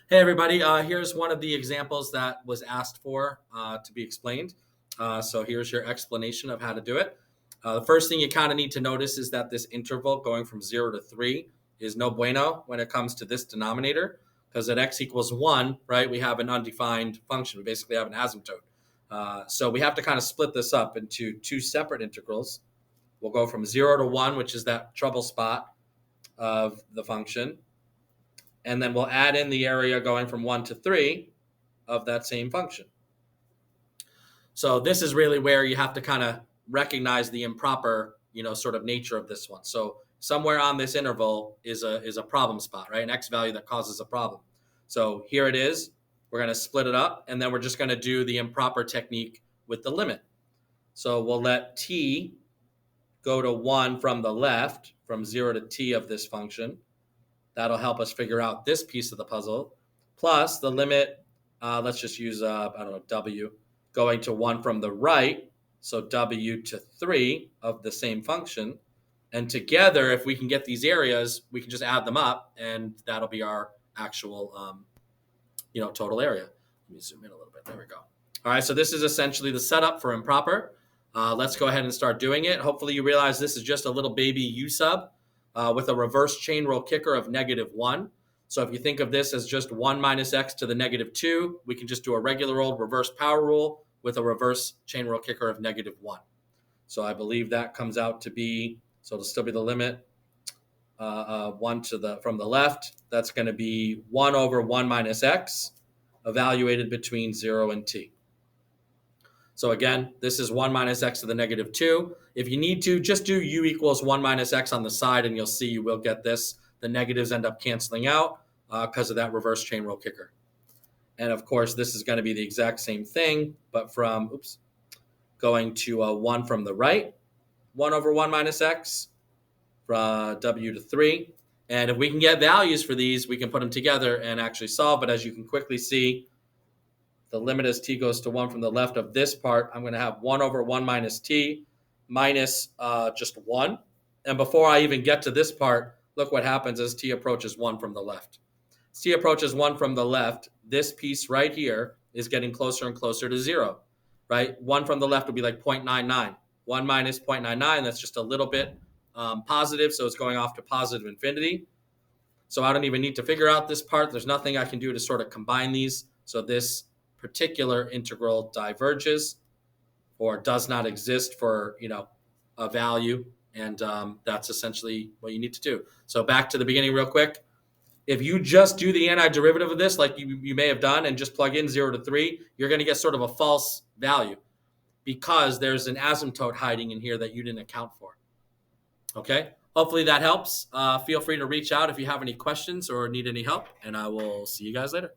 Hey everybody, here's one of the examples that was asked for to be explained. So here's your explanation of how to do it. The first thing you kind of need to notice is that this interval going from 0 to 3 is no bueno when it comes to this denominator, because at x equals 1, right, we have an undefined function. We basically have an asymptote. So we have to kind of split this up into two separate integrals. We'll go from 0 to 1, which is that trouble spot of the function, and then we'll add in the area going from 1 to 3 of that same function. So this is really where you have to kind of recognize the improper, sort of nature of this one. So somewhere on this interval is a problem spot, right? An x value that causes a problem. So here it is. We're going to split it up, and then we're just going to do the improper technique with the limit. So we'll let t go to 1 from the left, from 0 to t of this function. That'll help us figure out this piece of the puzzle. Plus the limit, let's just use, w, going to 1 from the right, so w to 3 of the same function. And together, if we can get these areas, we can just add them up, and that'll be our actual, total area. Let me zoom in a little bit. There we go. All right, so this is essentially the setup for improper. Let's go ahead and start doing it. Hopefully you realize this is just a little baby u sub with a reverse chain rule kicker of -1. So if you think of this as just 1 minus x to the -2, we can just do a regular old reverse power rule with a reverse chain rule kicker of -1. So I believe that comes out to be, so it'll still be the limit, 1 from the left. That's going to be 1 over 1 minus x, evaluated between 0 and t. So again, this is 1 minus x to the -2. If you need to, just do u equals 1 minus x on the side, and you'll see you will get this. The negatives end up canceling out because of that reverse chain rule kicker. And of course, this is going to be the exact same thing, but from, going to 1 from the right, 1 over 1 minus x, from w to 3. And if we can get values for these, we can put them together and actually solve. But as you can quickly see, the limit as t goes to 1 from the left of this part, I'm going to have 1 over 1 minus t minus just 1. And before I even get to this part, look what happens as t approaches 1 from the left. As t approaches 1 from the left, this piece right here is getting closer and closer to 0, right? 1 from the left would be like 0.99. 1 minus 0.99, that's just a little bit positive, so it's going off to positive infinity. So I don't even need to figure out this part. There's nothing I can do to sort of combine these. So this particular integral diverges or does not exist for, a value. And that's essentially what you need to do. So back to the beginning real quick. If you just do the antiderivative of this, like you may have done, and just plug in 0 to 3, you're going to get sort of a false value because there's an asymptote hiding in here that you didn't account for. Okay? Hopefully that helps. Feel free to reach out if you have any questions or need any help, and I will see you guys later.